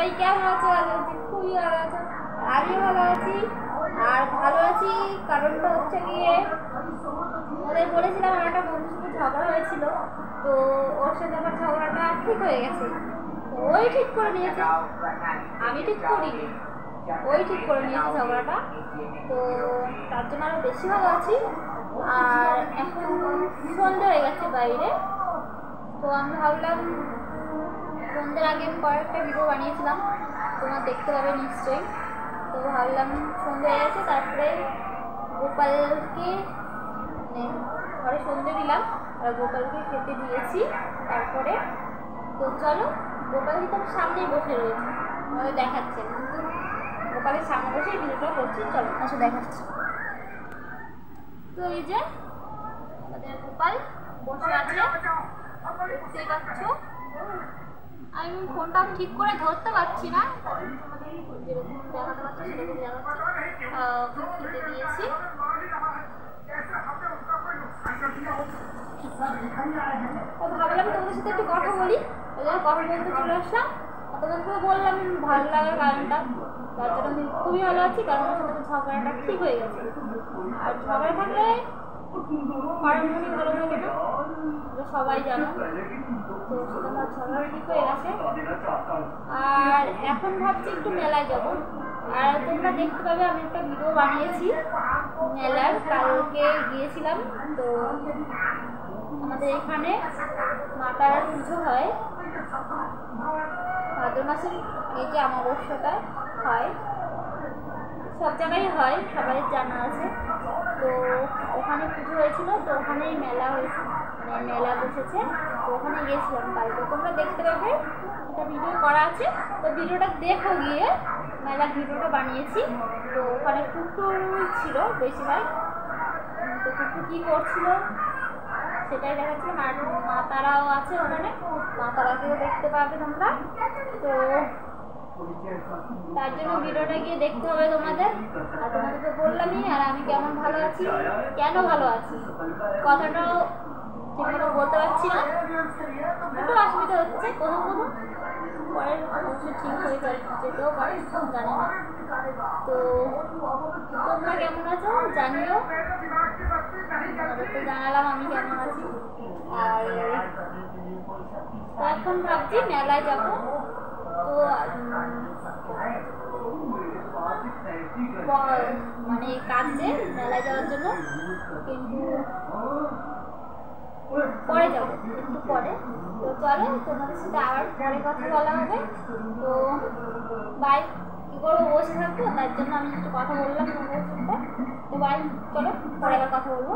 সবাই কেমন আছো? খুবই ভালো আছো, আমিও ভালো আছি। আর ভালো আছি কারণটা হচ্ছে গিয়ে ওদের বলেছিলাম আমার একটা বন্ধুর সাথে ঝগড়া হয়েছিল, তো ওর সাথে আমার ঝগড়াটা ঠিক হয়ে গেছে। ওই ঠিক করে নিয়েছে, আমি ঠিক করিনি, ওই ঠিক করে নিয়েছে ঝগড়াটা। তো তার জন্য আরো বেশি ভালো আছি। আর এখন সন্ধ্যে হয়ে গেছে বাইরে, তো আমি ভাবলাম সন্ধ্যের আগে আমি কয়েকটা ভিডিও বানিয়েছিলাম, তোমরা দেখতে পাবে নিশ্চয়ই। তো ভাবলাম সন্ধ্যে হয়ে গেছে, তারপরে গোপালকে ঘরে সন্ধ্যে দিলাম আর গোপালকে খেতে দিয়েছি। তারপরে তো চলো, গোপাল কিন্তু আমার সামনেই বসে রয়েছে, আমাদের দেখাচ্ছে, কিন্তু গোপালের সামনে বসে ভিডিওটা করছি, চলো আসো দেখাচ্ছি। তো এই যে আমাদের গোপাল বসে আছে, দেখতেই পাচ্ছ। আমি ফোনটা ঠিক করে ধরতে পারছি না, যেরকম দেখাতে পারছি সেরকম দেখাচ্ছি। খেতে দিয়েছি। ভাবলাম তোমাদের সাথে একটু কথা বলি, ওই জন্য কথা বলতে চলে আসলাম। তোমাদেরকে বললাম ভালো লাগার কারণটা, তার জন্য আমি খুবই ভালো আছি, কারণ ওর সাথে ঝগড়াটা ঠিক হয়ে গেছে। আর ঝগড়া থাকলে কারণ মনে ভালো থাকে না, সবাই জানো। তো সেটা আমার ঝগড়া ঠিক হয়ে গেছে। আর এখন ভাবছি একটু মেলায় যাব। আর তোমরা দেখতে পাবে আমি একটা ভিডিও বানিয়েছি মেলার, কালকে গিয়েছিলাম। তো আমাদের এখানে মা তারার পুজো হয় ভাদ্র মাসের, এই যে অমাবস্যাটা হয়, সব জায়গায় হয়, সবাই জানা আছে। তো ওখানে পুজো হয়েছিল, তো ওখানেই মেলা হয়েছে, মানে মেলা বসেছে, তো ওখানে গিয়েছিলাম কালকে। তোমরা দেখতে পাবে, একটা ভিডিও করা আছে, তো ভিডিওটা দেখো গিয়ে। মেলার ভিডিওটা বানিয়েছি। তো ওখানে কুকুর ছিল বেশিরভাগ, তো কুকুর কী করছিল সেটাই দেখাচ্ছিলাম। আর মা তারাও আছে ওখানে, মা তারাকেও দেখতে পাবে তোমরা। তো তার জন্য ভিডিওটা গিয়ে দেখতে হবে তোমাদের। আর তোমাদেরকে বললামই, আর আমি কেমন ভালো আছি, কেন ভালো আছি কথাটাও ঠিকমতো বলতে পারছি না, একটু অসুবিধা হচ্ছে প্রথম প্রথম, পরে অবশ্যই ঠিক হয়ে যেতেও পারে, জানি না। তো তোমরা কেমন আছো জানিও, তোমাদের তো জানালাম আমি কেমন আছি। আর এখন ভাবছি মেলায় যাবো, তো মানে কাজে মেলায় যাওয়ার জন্য, কিন্তু পরে যাবো, একটু পরে। তো চলো তোমাদের সাথে আবার পরে কথা বলা হবে। তো বাই। কী করবো, বসে থাকবো, তার জন্য আমি একটু কথা বললাম তোমাদের সাথে। তো বাই, চলো পরে আবার কথা বলবো।